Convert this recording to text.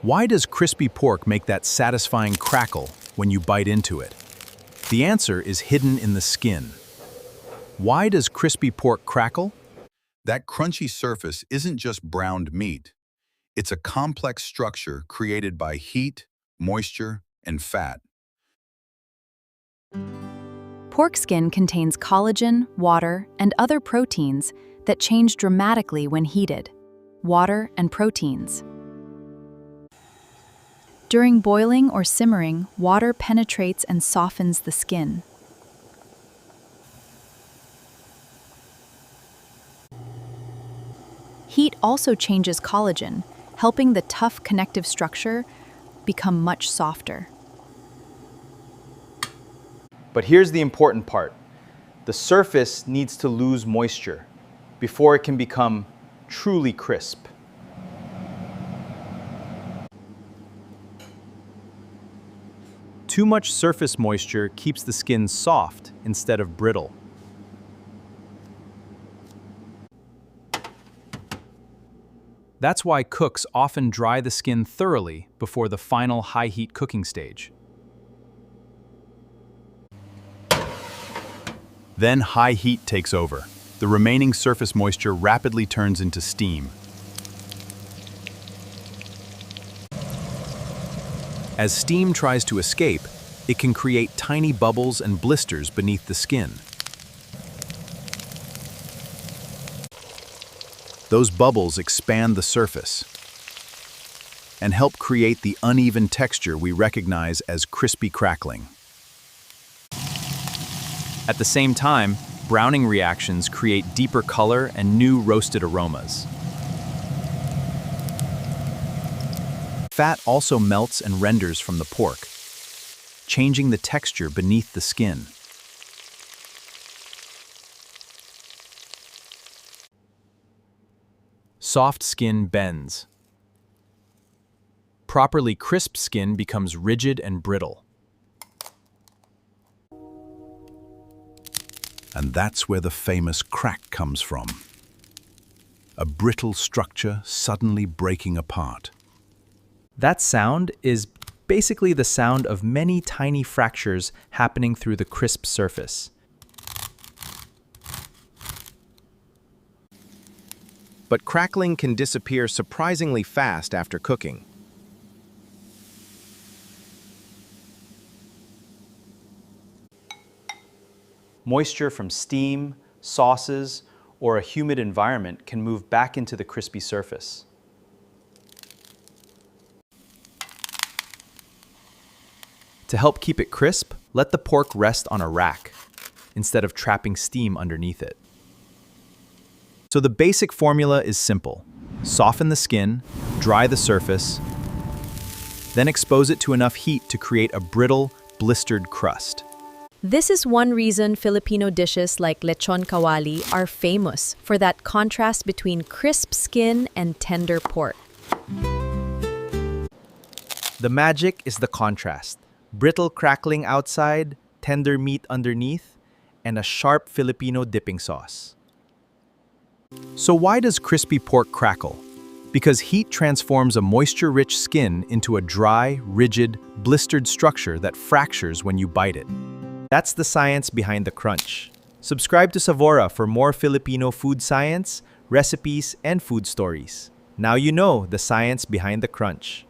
Why does crispy pork make that satisfying crackle when you bite into it? The answer is hidden in the skin. Why does crispy pork crackle? That crunchy surface isn't just browned meat. It's a complex structure created by heat, moisture, and fat. Pork skin contains collagen, water, and other proteins that change dramatically when heated. Water and proteins. During boiling or simmering, water penetrates and softens the skin. Heat also changes collagen, helping the tough connective structure become much softer. But here's the important part. The surface needs to lose moisture before it can become truly crisp. Too much surface moisture keeps the skin soft instead of brittle. That's why cooks often dry the skin thoroughly before the final high-heat cooking stage. Then high heat takes over. The remaining surface moisture rapidly turns into steam. As steam tries to escape, it can create tiny bubbles and blisters beneath the skin. Those bubbles expand the surface and help create the uneven texture we recognize as crispy crackling. At the same time, browning reactions create deeper color and new roasted aromas. Fat also melts and renders from the pork, changing the texture beneath the skin. Soft skin bends. Properly crisp skin becomes rigid and brittle. And that's where the famous crack comes from. A brittle structure suddenly breaking apart. That sound is basically the sound of many tiny fractures happening through the crisp surface. But crackling can disappear surprisingly fast after cooking. Moisture from steam, sauces, or a humid environment can move back into the crispy surface. To help keep it crisp, let the pork rest on a rack instead of trapping steam underneath it. So the basic formula is simple. Soften the skin, dry the surface, then expose it to enough heat to create a brittle, blistered crust. This is one reason Filipino dishes like lechon kawali are famous for that contrast between crisp skin and tender pork. The magic is the contrast. Brittle crackling outside, tender meat underneath, and a sharp Filipino dipping sauce. So why does crispy pork crackle? Because heat transforms a moisture-rich skin into a dry, rigid, blistered structure that fractures when you bite it. That's the science behind the crunch. Subscribe to Savora for more Filipino food science, recipes, and food stories. Now you know the science behind the crunch.